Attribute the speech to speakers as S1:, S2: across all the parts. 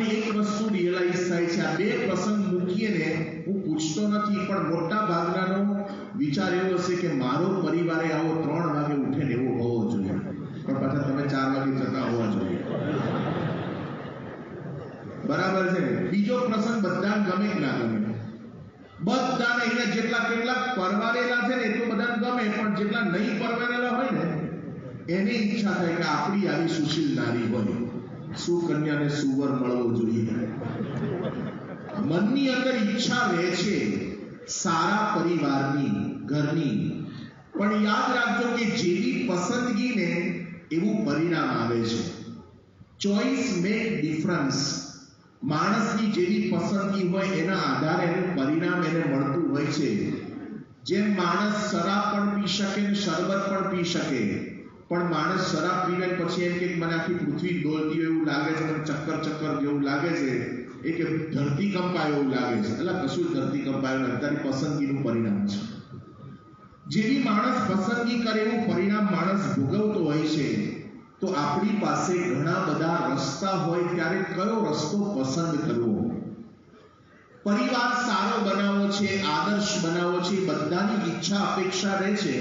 S1: આપણને એક વસ્તુ રિયલાઇઝ થાય છે, આ બે પ્રસંગ મૂકીએ ને, હું પૂછતો નથી પણ મોટા ભાગનાનો વિચાર એવો હશે કે મારો પરિવારે આવો 3 વાગે ઉઠે ને એવો હોવો જોઈએ, પણ પાછા તમે 4 વાગે જતા હોવા જોઈએ. બરાબર છે. બીજો પ્રસંગ બધા ગમે કે ના ગમે? બધાને અહીંયા જેટલા કેટલાક પરવારેલા છે ને એ તો બધાને ગમે, પણ જેટલા નહીં પરવારેલા હોય ને એની ઈચ્છા થાય કે આપણી આવી સુશીલ નારી હોય, સુકન્યાને સુવર મળવો જોઈએ. મનની અંદર ઈચ્છા રહે છે સારા પરિવારની, ઘરની, પણ યાદ રાખજો કે જેવી પસંદગી ને એવું પરિણામ આવે છે. Choice make difference. માણસની જેવી પસંદગી હોય એના આધારે એનું પરિણામ એને મળતું હોય છે. જેમ માણસ શરાબ પણ પી શકે ને શરબત પણ પી શકે, પણ માણસ શરાબ પીવે પછી એમ કે મને આખી પૃથ્વી ડોલતી હોય એવું લાગે છે, મને ચક્કર ચક્કર જેવું લાગે છે, એ કે ધરતી કંપાયો એવું લાગે છે. એટલે કશું ધરતી કંપાયો નથી, તારી પસંદગીનું પરિણામ છે. જેવી માણસ પસંદગી કરે એવું પરિણામ માણસ ભોગવતો હોય છે. તો આપણી પાસે ઘણા બધા રસ્તા હોય, ત્યારે કયો રસ્તો પસંદ કરવો? પરિવાર સારો બનાવવો છે, આદર્શ બનાવવો છે, બધાની ઈચ્છા અપેક્ષા રહે છે,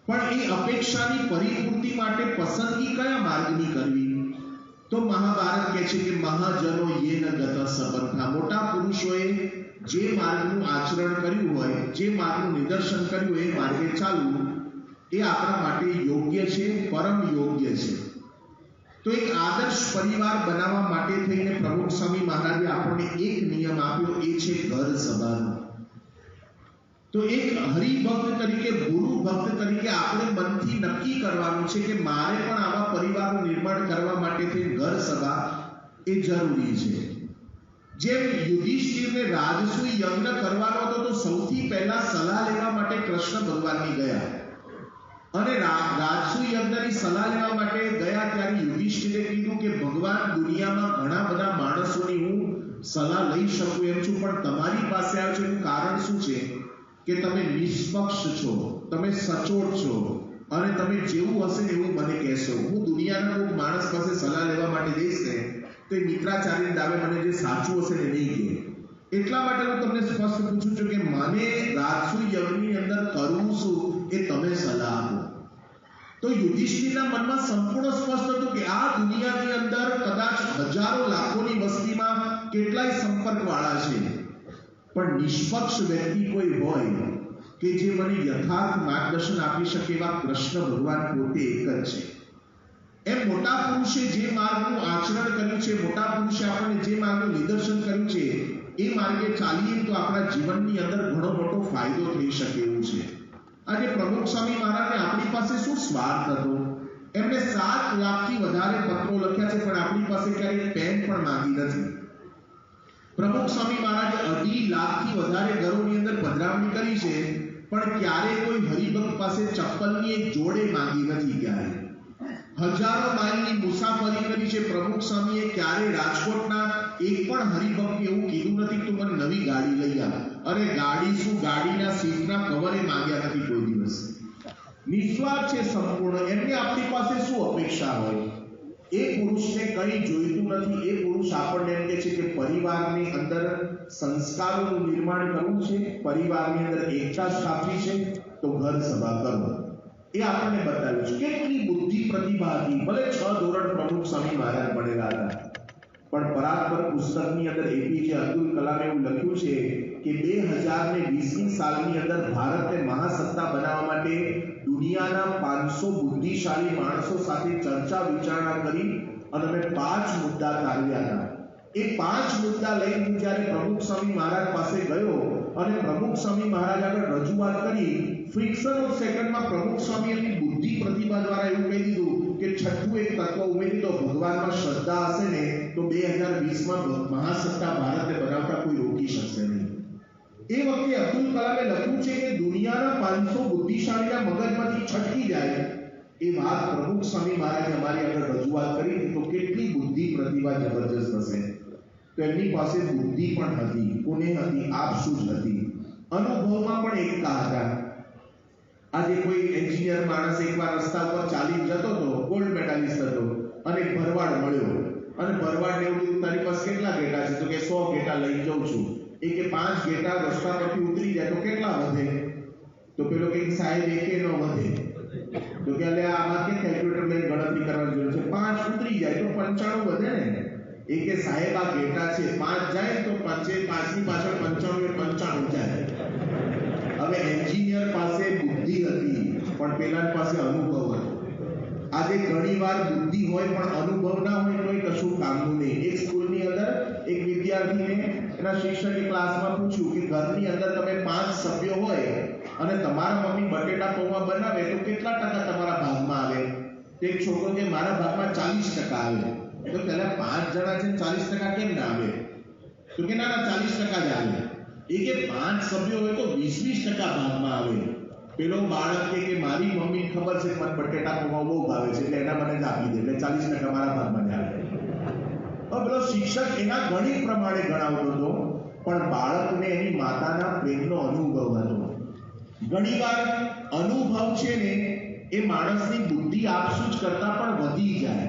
S1: પણ એ અપેક્ષાની પરિપૂર્તિ માટે પસંદગી કયા માર્ગની કરવી? તો મહાભારત કહે છે કે મહાજનો યેન ગત સપંથા. મોટા પુરુષોએ જે માર્ગનું આચરણ કર્યું હોય, જે માર્ગનું નિદર્શન કર્યું હોય, એ માર્ગે ચાલવું એ આપણા માટે યોગ્ય છે, પરમ યોગ્ય છે. તો એક આદર્શ પરિવાર બનાવવા માટે થઈને પ્રમુખ સ્વામી મહારાજે આપણને એક નિયમ આપ્યો, એ છે ઘર સભાનો. તો એક હરિભક્ત તરીકે, ગુરુ ભક્ત તરીકે આપણે મનથી નક્કી કરવાનું છે કે મારે પણ આવા પરિવારનું નિર્માણ કરવા માટે થઈને ઘર સભા એ જરૂરી છે. જેમ યુધિષ્ઠિરને રાજસૂય યજ્ઞ કરવાનો હતો, તો સૌથી પહેલા સલાહ લેવા માટે કૃષ્ણ ભગવાનની ગયા, અને રાજસૂય યજ્ઞની સલાહ લેવા માટે ગયા ત્યારે યુધિષ્ઠિરે કીધું કે ભગવાન, દુનિયામાં ઘણા બધા માણસોની હું સલાહ લઈ શકું એમ છું, પણ તમારી પાસે આવ્યો છે એનું કારણ શું છે કે તમે નિષ્પક્ષ છો, તમે સચોટ છો, અને તમે જેવું હશે ને એવું મને કહેશો. હું દુનિયાના કોઈ માણસ પાસે સલાહ લેવા માટે જઈશ ને તો એ મિત્રાચાર્ય દાવે મને જે સાચું હશે ને નહીં કહે. એટલા માટે હું તમને સ્પષ્ટ પૂછું છું કે મને રાજસૂય યજ્ઞની અંદર કરવું શું એ તમે સલાહ આપો. તો યુધિષ્ઠિરના મનમાં સંપૂર્ણ સ્પષ્ટ હતું કે આ દુનિયાની અંદર કદાચ હજારો લાખોની વસ્તીમાં કેટલાય સંપર્ક વાળા છે, પણ નિષ્પક્ષ વ્યક્તિ કોઈ હોય કે જે મને યથાર્થ માર્ગદર્શન આપી શકે એવા કૃષ્ણ ભગવાન પોતે એક જ છે. એમ મોટા પુરુષે જે માર્ગનું આચરણ કર્યું છે, મોટા પુરુષે આપણને જે માર્ગનું નિદર્શન કર્યું છે, એ માર્ગે ચાલીએ તો આપણા જીવનની અંદર ઘણો મોટો ફાયદો થઈ શકે એવું છે. આજે પ્રમુખ સ્વામી મહારાજને આપણી પાસે શું સ્વાર્થ હતો? એમણે 7 લાખથી વધારે પત્રો લખ્યા છે, પણ આપણી પાસે ક્યારેય પેન પણ માંગી નથી. પ્રમુખ સ્વામી મહારાજે 2.5 લાખથી વધારે ઘરોની અંદર પધરામણી કરી છે, પણ ક્યારે કોઈ હરિભક્ત પાસે ચપ્પલની એક જોડે માંગી નથી. ક્યારે હજારો માઇલની મુસાફરી કરી છે પ્રમુખ સ્વામીએ, ક્યારે રાજકોટના એક પણ હરિભક્તને એવું કીધું નથી તું મને નવી ગાડી લઈ આવ. અરે ગાડી શું, ગાડીના સીટના કવરે માંગ્યા નથી કોઈ દિવસ. નિસ્વાર્થ છે સંપૂર્ણ. એમને આપણી પાસે શું અપેક્ષા હોય? એ પુરુષને કંઈ જોઈતું નથી. એ પુરુષ આપણને એમ કહે છે કે પરિવારની અંદર સંસ્કારોનું નિર્માણ કરવું છે, પરિવારની અંદર એકતા સ્થાપવી છે, તો ઘર સભા કરો. એ આપણને બતાવ્યું છે. કેટલી બુદ્ધિ પ્રતિભા હતી. ભલે 6 ધોરણ પ્રમુખ સ્વામી મહારાજ ભણેલા હતા, પણ પરાત્પર પુસ્તકની અંદર એપીજે અબ્દુલ કલામે એવું લખ્યું છે કે 2020ની સાલની અંદર ભારતને મહાસત્તા બનાવવા માટે દુનિયાના 500 બુદ્ધિશાળી માણસો સાથે ચર્ચા વિચારણા કરી અને અમે 5 મુદ્દા તારવ્યા હતા. એ 5 મુદ્દા લઈને હું જ્યારે પ્રમુખ સ્વામી મહારાજ પાસે ગયો અને પ્રમુખ સ્વામી મહારાજ આગળ રજૂઆત કરી, ફ્રિક્શન ઓફ સેકન્ડમાં પ્રમુખ સ્વામી એમની બુદ્ધિ પ્રતિભા દ્વારા એવું કહી દીધું કે 6થું એક તત્વ ઉમેરી દો, ભગવાનમાં શ્રદ્ધા હશે ને તો 2020માં મહાસત્તા ભારતને બનાવતા કોઈ રોકી શકશે નહીં. એ વખતે અબ્દુલ કલામે લખ્યું છે કે દુનિયાના 500 બુદ્ધિશાળીના મગજમાંથી છટકી જાય એ વાત પ્રમુખ સ્વામી મહારાજે અમારી આગળ રજૂઆત કરી તો કેટલી બુદ્ધિ પ્રતિભા જબરજસ્ત હશે. તો એમની પાસે બુદ્ધિ પણ હતી, કોને હતી? આપસૂજ હતી. અનુભવમાં પણ એકતા હતા. આજે કોઈ એન્જિનિયર માણસ એકવાર રસ્તા પર ચાલી જતો હતો, ગોલ્ડ મેડાલિસ્ટ હતો, અને ભરવાડ મળ્યો અને ભરવાડ એવું કીધું તારી પાસે કેટલા ઘેટા છે? તો કે 100 ઘેટા લઈ જાઉં છું. એ કે 5 ઘેટા રસ્તા પરથી ઉતરી જાય તો કેટલા વધે? તો પેલો કે સાહેબ એકે નો વધે. તો કે અલે આમાં કે કેલ્ક્યુલેટર લઈને ગણતરી કરવાની જરૂર છે, 5 ઉતરી જાય તો 95 વધે ને. એ કે સાહેબ આ ઘેટા છે, 5 જાય તો 5 ની પાછળ 95 જાય. હવે એન્જિનિયર પાસે બુદ્ધિ હતી પણ પેલા પાસે અનુભવ હતો. આજે ઘણીવાર બુદ્ધિ હોય પણ અનુભવ ના હોય તો કશું કામનું નહીં. એક સ્કૂલની અંદર એક વિદ્યાર્થીને એના શિક્ષકે ક્લાસમાં પૂછ્યું કે ઘરની અંદર તમે 5 સભ્યો હોય અને તમારા મમ્મી બટેટા પૌવા બનાવે તો કેટલા ટકા તમારા ભાગમાં આવે? તો એક છોકરો કે મારા ભાગમાં 40% આવે. તો પહેલા 5 જણા છે 40% કેમ ના આવે? તો કે ના 40% જ આવે. એ કે 5 સભ્યો હોય તો 20% ભાગમાં આવે. પેલો બાળક કે મારી મમ્મી ખબર છે મને બટેટા પૌવા બહુ ભાવે છે એટલે એના મને જ આપી દે એટલે 40% મારા ભાગમાં જ આવે. હવે પેલો શિક્ષક એના ગણિત પ્રમાણે ગણાવતો હતો પણ બાળકને એની માતાના પ્રેમનો અનુભવ હતો. ઘણીવાર અનુભવ છે ને એ માણસની બુદ્ધિ આપસૂચ કરતા પણ વધી જાય.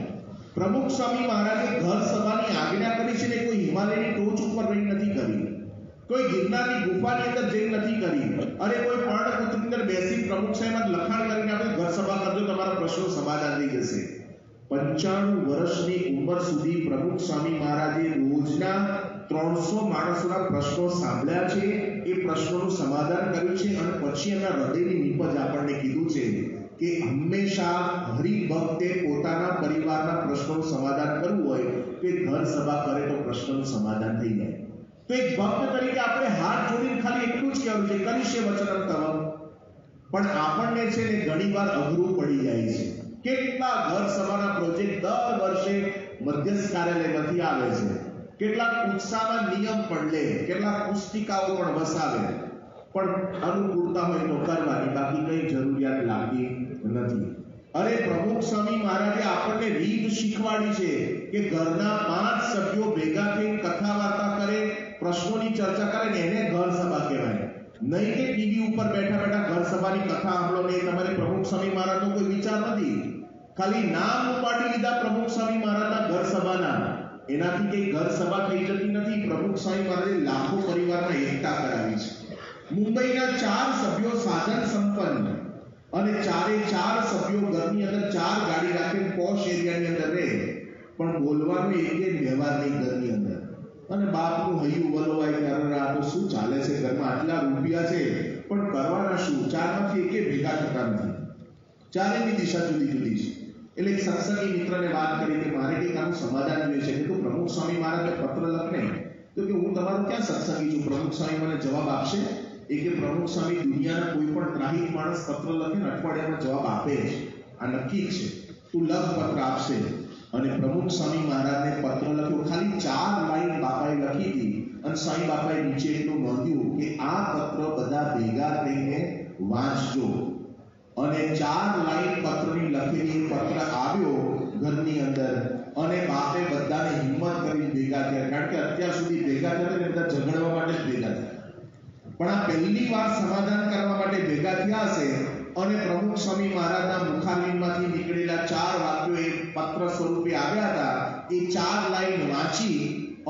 S1: પ્રમુખ સ્વામી મહારાજે ઘર સભાની આજ્ઞા કરી છે ને કોઈ હિમાલયની ટોચ ઉપર રહી નથી કરી, કોઈ ગિરનારની ગુફાની અંદર જઈ નથી કરી, અરે કોઈ પર્ણકુટીની અંદર બેસી પ્રમુખ સાહેબ લખાણ કરીને આપણે ઘર સભા કરજો તમારા પ્રશ્નો સમાધાન થઈ જશે. 95 વર્ષની ઉંમર સુધી પ્રમુખ સ્વામી મહારાજે રોજના 300 માણસોના પ્રશ્નો સાંભળ્યા છે, એ પ્રશ્નોનું સમાધાન કર્યું છે અને પછી એમના હૃદયની નીપજ આપણને કીધું છે કે હંમેશા હરિભક્તે પોતાના પરિવારના પ્રશ્નોનું સમાધાન કરવું હોય તો એ ઘર સભા કરે તો પ્રશ્નનું સમાધાન થઈ જાય. તો એક ભક્ત તરીકે આપણે હાથ જોડીને ખાલી એટલું જ કહેવું છે કરીશે વચનમ તવ. પણ આપણને છે ને ઘણીવાર અઘરું પડી જાય છે. કેટલા ઘર સભાના પ્રોજેક્ટ દર વર્ષે મધ્યસ્થ કાર્યાલયમાંથી આવે છે, કેટલાક ઉત્સાહના નિયમ પણ લે, કેટલાક પુસ્તિકાઓ પણ વસાવે, પણ અનુકૂળતા હોય તો કરવાની, બાકી કઈ જરૂરિયાત લાગતી નથી. અરે પ્રમુખ સ્વામી મહારાજે આપણને રીત શીખવાડી છે કે ઘરના 5 સભ્યો ભેગા થઈને કથા વાર્તા કરે, પ્રશ્નોની ચર્ચા કરે ને એને ઘર સભા કહેવાય. નહીં કે ટીવી ઉપર બેઠા બેઠા ઘર સભાની કથા સાંભળો ને તમારે પ્રમુખ સ્વામી મહારાજનો કોઈ વિચાર નથી. ખાલી નામ ઉપાડી લીધા પ્રમુખ સ્વામી મહારાજના ઘર સભાના, એનાથી કઈ ઘર સભા થઈ જતી નથી. પ્રમુખ સ્વામી મહારાજે લાખો પરિવારમાં એકતા કરાવી છે. મુંબઈના 4 સભ્યો સાધન સંપન્ન અને 4 સભ્યો ઘરની અંદર 4 ગાડી રાખીને પોશ એરિયાની અંદર રહે, પણ બોલવાનું એક વ્યવહાર નહીં ઘરની અંદર. અને બાપનું હૈયું વલોવાય ત્યારે આ તો શું ચાલે છે ઘરમાં, આટલા રૂપિયા છે પણ કરવાના શું? 4માંથી એકે ભેગા થતા નથી. 4ની દિશા જુદી જુદી છે. એટલે એક સત્સંગી મિત્રને વાત કરી કે મારે કંઈક આનું સમાધાન જોઈએ છે. કે તું પ્રમુખ સ્વામી મહારાજને પત્ર લખને. તો કે હું તમારો ક્યાં સત્સંગી છું? પ્રમુખ સ્વામી મને જવાબ આપશે? એ કે પ્રમુખ સ્વામી દુનિયાના કોઈ પણ ત્રાહિત માણસ પત્ર લખે ને અઠવાડિયામાં જવાબ આપે જ, આ નક્કી છે. તું લખ પત્ર આપશે. અને પ્રમુખ સ્વામી મહારાજને પત્ર લખ્યો, ખાલી 4 લાઈન બાપાએ લખી હતી અને સ્વામી બાપાએ નીચે એટલું નોંધ્યું કે આ પત્ર બધા ભેગા થઈને વાંચજો. અને 4 લાઈન પત્રની લખેલી પત્ર આવ્યો ઘરની અંદર અને બાપે બધાને હિંમત કરી ભેગા થયા. કારણ કે અત્યાર સુધી ભેગા થયા ને બધા ઝઘડવા માટે જ ભેગા થયા, પણ આ પહેલી વાર સમાધાન કરવા માટે ભેગા થયા હશે. અને પ્રમુખ સ્વામી મહારાજના મુખારવિંદમાંથી નીકળેલા 4 વાક્યો એ પત્ર સ્વરૂપે આવ્યા હતા. એ 4 લાઈન વાંચી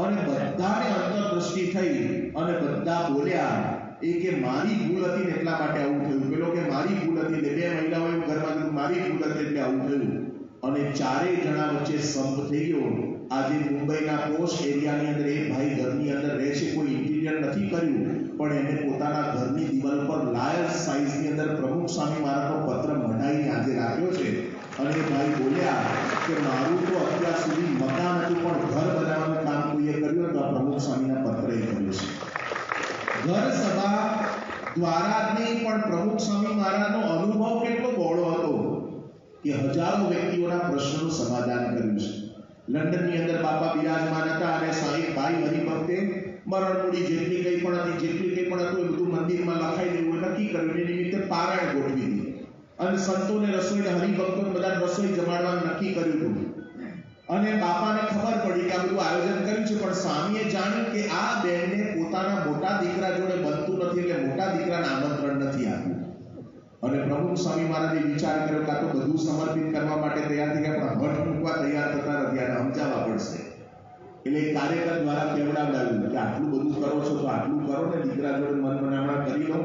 S1: અને બધાને અંતરદ્રષ્ટિ થઈ અને બધા બોલ્યા એ કે મારી ભૂલ હતી ને એટલા માટે આવું થયું. પેલો કે મારી ભૂલ હતી, એટલે 2 મહિલાઓએ ઘરમાં કીધું મારી ભૂલ હતી એટલે આવું થયું. અને 4 જણા વચ્ચે સંપ થઈ ગયો. આજે મુંબઈના પોશ એરિયાની અંદર એ ભાઈ ઘરની અંદર રહે છે, કોઈ ઇન્ટિરિયર નથી કર્યું, પણ એને પોતાના ઘરની દિવાલ પર લાયર સાઇઝની અંદર પ્રમુખ સ્વામી મહારાજનો પત્ર મઢાઈને આજે રાખ્યો છે. અને એ ભાઈ બોલ્યા કે મારું તો અત્યાર સુધી મકાન હતું પણ ઘર બનાવવાનું કામ કોઈએ કર્યું તો આ પ્રમુખ સ્વામીના પત્રએ કર્યું છે. ઘર સભા દ્વારાની પણ પ્રમુખ સ્વામી મહારાજનો અનુભવ કેટલો બહોળો હતો કે હજારો વ્યક્તિઓના પ્રશ્નોનું સમાધાન કર્યું છે. લંડનની અંદર બાપા બિરાજમાન હતા અને સાહેબ ભાઈ હરિભક્તે મરણમૂડી જેટલી કંઈ પણ હતી, જેટલી કંઈ પણ હતું એ બધું મંદિરમાં લખાઈ દેવું નક્કી કર્યું. એ નિમિત્તે પારાયણ ગોઠવી દીધી અને સંતોને રસોઈને હરિભક્તોને બધા રસોઈ જમાડવાનું નક્કી કર્યું હતું. અને બાપાને ખબર પડી કે આ બધું આયોજન કર્યું છે, પણ સ્વામીએ જાણ્યું કે આ બેનને પોતાના મોટા દીકરા જોડે બનતું નથી એટલે મોટા દીકરાને આમંત્રણ નથી આપ્યું. અને પ્રમુખ સ્વામી મહારાજે વિચાર કર્યો કે આ તો બધું સમર્પિત કરવા માટે તૈયાર થઈ ગયા પણ હઠ મૂકવા તૈયાર થતા નથી, આને સમજાવવા પડશે. એટલે કાર્યકર દ્વારા કેવડાવડાવ્યું કે આટલું બધું કરો છો તો આટલું કરો ને, દીકરા જોડે મન મનામણા કરી લો.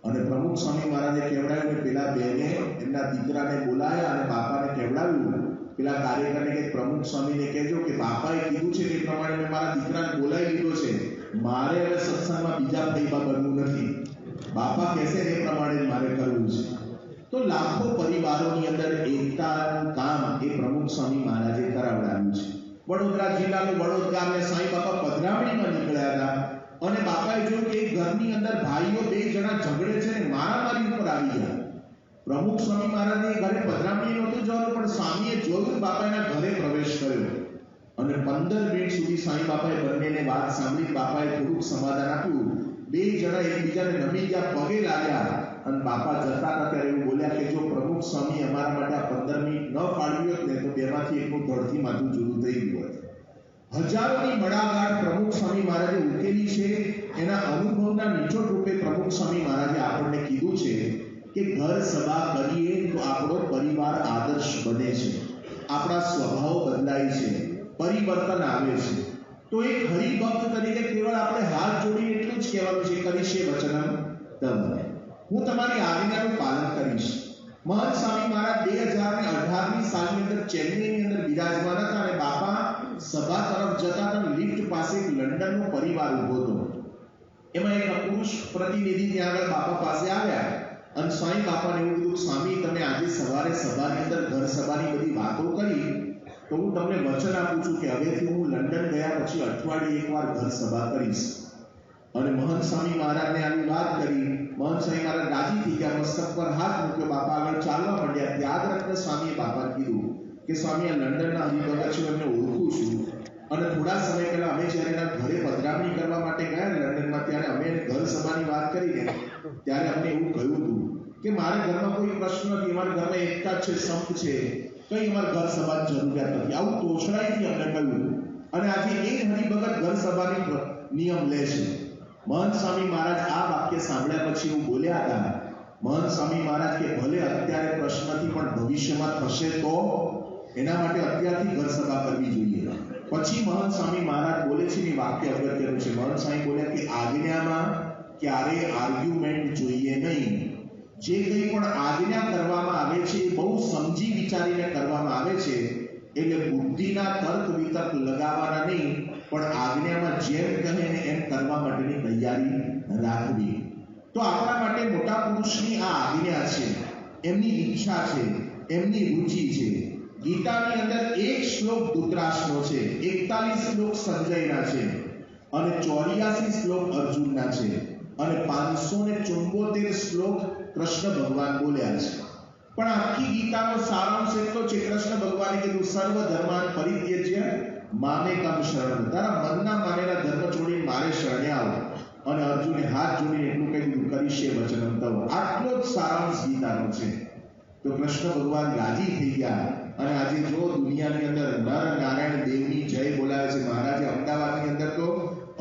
S1: અને પ્રમુખ સ્વામી મહારાજે કેવડાવ્યું કે પેલા બેને એમના દીકરાને બોલાયા અને બાપાને કેવડાવ્યું. પેલા કાર્યકરને કે પ્રમુખ સ્વામીને કહેજો કે બાપાએ કીધું છે તે પ્રમાણે મેં મારા દીકરાને બોલાવી લીધો છે, મારે હવે સત્સંગમાં બીજા ફૈબા બનવું નથી, બાપા કહેશે એ પ્રમાણે મારે કરવું છે. તો લાખો પરિવારોની અંદર એકતાનું કામ એ પ્રમુખ સ્વામી મહારાજે કરાવડાવ્યું છે. વડોદરા જિલ્લાનું વડોદ ગામને સાંઈ બાપા પધરામણીમાં નીકળ્યા હતા અને બાપાએ જોયું કે ઘરની અંદર ભાઈઓ બે જણા ઝઘડે છે ને મારામારી ઉપર આવી ગયા. પ્રમુખ સ્વામી મહારાજને ઘરે પધરામણી નહોતું જવાનું, પણ સ્વામીએ જોયું, બાપાના ઘરે પ્રવેશ કર્યો અને 15 મિનિટ સુધી સાંઈ બાપાએ બંનેને વાત સાંભળી. બાપાએ થોડુંક સમાધાન આપ્યું. બે જણા એકબીજાને નમી ગયા, પગે લાગ્યા અને બાપા જતા હતા ત્યારે એવું બોલ્યા કે જો પ્રમુખ સ્વામી અમારા માટે આ 15 મિનિટ ન ફાળવી હોત ને તો બેમાંથી એકનું ધડથી માથું જુદું થઈ ગયું હોત. હજારોની મડાગાંઠ પ્રમુખ સ્વામી મહારાજે ઉકેલી છે. એના અનુભવના નિચોડ રૂપે પ્રમુખ સ્વામી મહારાજે આપણને કીધું છે કે ઘર સભા કરીએ તો આપણો પરિવાર આદર્શ બને છે, આપણા સ્વભાવ બદલાય છે, પરિવર્તન આવે છે. તો એક હરિભક્ત તરીકે કેવળ આપણે હાથ જોડીને એટલું જ કહેવાનું છે, કરીશે વચનમ તવ, હું તમારી આજ્ઞાનું પાલન કરીશ. મહંત સ્વામી મહારાજ 2018ની સાલની અંદર ચેન્નઈની અંદર બિરાજમાન હતા અને બાપા સભા તરફ જતા હતા. લિફ્ટ પાસે એક લંડનનો પરિવાર ઊભો હતો. એમાં એક પુરુષ પ્રતિનિધિ ત્યાં આગળ બાપા પાસે આવ્યા અને સ્વામી બાપાને એવું કીધું, સ્વામી તમે આજે સવારે સભાની અંદર ઘર સભાની બધી વાતો કરી, તો હું તમને વચન આપું છું કે હવેથી હું લંડન ગયા પછી અઠવાડિયે એકવાર ઘર સભા કરીશ. અને મહંત સ્વામી મહારાજને આવી વાત કરી. મહંત સ્વામી મહારાજ રાજી થઈ ગયા, મસ્તક પર હાથ મૂક્યો, બાપા આગળ ચાલવા માંડ્યા. ત્યાગરત્ન સ્વામીએ બાપાને કીધું કે સ્વામી આ લંડનના હરિભગત છે, એમને ઓળખું છું અને થોડા સમય પહેલા અમે જ્યારે એના ઘરે પધરામણી કરવા માટે ગયા લંડનમાં, ત્યારે અમે ઘર સભાની વાત કરીને ત્યારે અમને એવું કહ્યું હતું કે મારા ઘરમાં કોઈ પ્રશ્ન નથી, અમારા ઘરમાં એકતા છે, સંપ છે, કઈ અમારા ઘર સભાની જરૂરિયાત નથી. આવું તોછડાઈથી અમને કહ્યું. અને આજે એક હરિભગત ઘર સભાની નિયમ લે છે. મહંત સ્વામી મહારાજ આ વાક્ય સાંભળ્યા પછી એવું બોલ્યા હતા. મહંત સ્વામી મહારાજ કે ભલે અત્યારે પ્રશ્ન નથી પણ ભવિષ્યમાં થશે તો એના માટે અત્યારથી ઘર સભા કરવી જોઈએ. પછી મહંત સ્વામી મહારાજ બોલે છે ને વાક્ય અગત્યનું છે. મહંત સ્વામી બોલ્યા કે આજ્ઞામાં ક્યારેય આર્ગ્યુમેન્ટ જોઈએ નહીં. જે કંઈ પણ આજ્ઞા કરવામાં આવે છે એ બહુ સમજી વિચારીને કરવામાં આવે છે. એટલે બુદ્ધિના તર્ક વિતર્ક લગાવવાના નહીં, પણ આજ્ઞામાં જેમ કહે ને એમ કરવા માટેની તૈયારી રાખવી. તો આપણા માટે મોટા પુરુષની આ આજ્ઞા છે, એમની ઈચ્છા છે, એમની રુચિ છે. ગીતાની અંદર એક શ્લોક ધૃતરાષ્ટ્રનો છે, 41 શ્લોક સંજયના છે અને 84 શ્લોક અર્જુનના છે અને 574 શ્લોક કૃષ્ણ ભગવાન બોલ્યા છે. પણ આખી ગીતાનો સારાંશ એટલો છે, કૃષ્ણ ભગવાને કીધું સર્વ ધર્માન પરિત્યજ્ય મામેકમ શરણમ, તારા મનના માનેલા ધર્મ છોડીને મારે શરણે આવો. અને અર્જુને હાથ જોડીને એટલું કહ્યું, કરીશે વચનમ તવ. આટલો જ સારાંશ ગીતાનો છે. તો કૃષ્ણ ભગવાન રાજી થઈ ગયા. અને આજે જો દુનિયાની અંદર નર નારાયણ દેવની જય બોલાવે છે. મહારાજે અમદાવાદની અંદર તો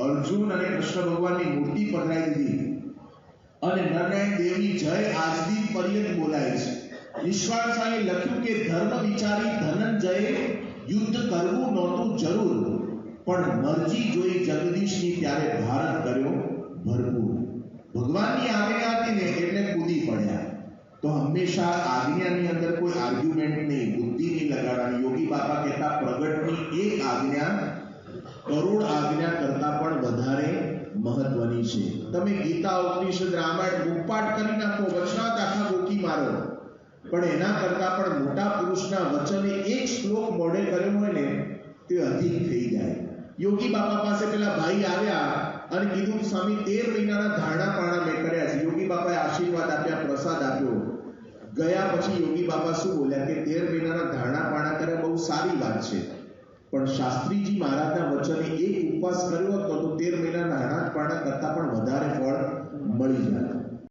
S1: અર્જુન અને કૃષ્ણ ભગવાનની મૂર્તિ પધરાવી દીધી અને નરનારાયણ દેવની જય આજથી પર્યંત બોલાય છે. નિષ્કાળ સાંઈએ લખ્યું કે ધર્મ વિચારી ધનંજયે યુદ્ધ કરવું નહોતું જરૂર, પણ મરજી જોઈ જગદીશની ત્યારે ભારત કર્યો ભરપૂર. ભગવાનની આજ્ઞા હતી ને એટલે કૂદી પડ્યા. તો હંમેશા આજ્ઞાની અંદર કોઈ આર્ગ્યુમેન્ટ નહીં, બુદ્ધિ નહીં લગાડવાની. યોગી બાપા કહેતા પ્રગટની એક આજ્ઞા કરોડ આજ્ઞા કરતા પણ વધારે મહત્વની છે. તમે ગીતા, ઉપનિષદ, રામાયણ મુખપાઠ કરી નાખો, વચનાત આખા ગોખી મારો, પણ એના કરતા પણ મોટા પુરુષના વચને એક શ્લોક મોઢે કર્યો હોય ને તે અધિક થઈ જાય. યોગી બાપા પાસે પેલા ભાઈ આવ્યા અને કીધું, સ્વામી 13 મહિનાના ધારણા પાણા મેં કર્યા છે. યોગી બાપાએ આશીર્વાદ આપ્યા, પ્રસાદ આપ્યો. ગયા પછી યોગી બાપા શું બોલ્યા કે 13 મહિનાના ધારણા પાણા કર્યા બહુ સારી વાત છે, પણ શાસ્ત્રીજી મહારાજના વચને એક ઉપવાસ કર્યો હતો તો 13 મહિનાના ધારણા પાણા કરતા પણ વધારે ફળ મળી જાય.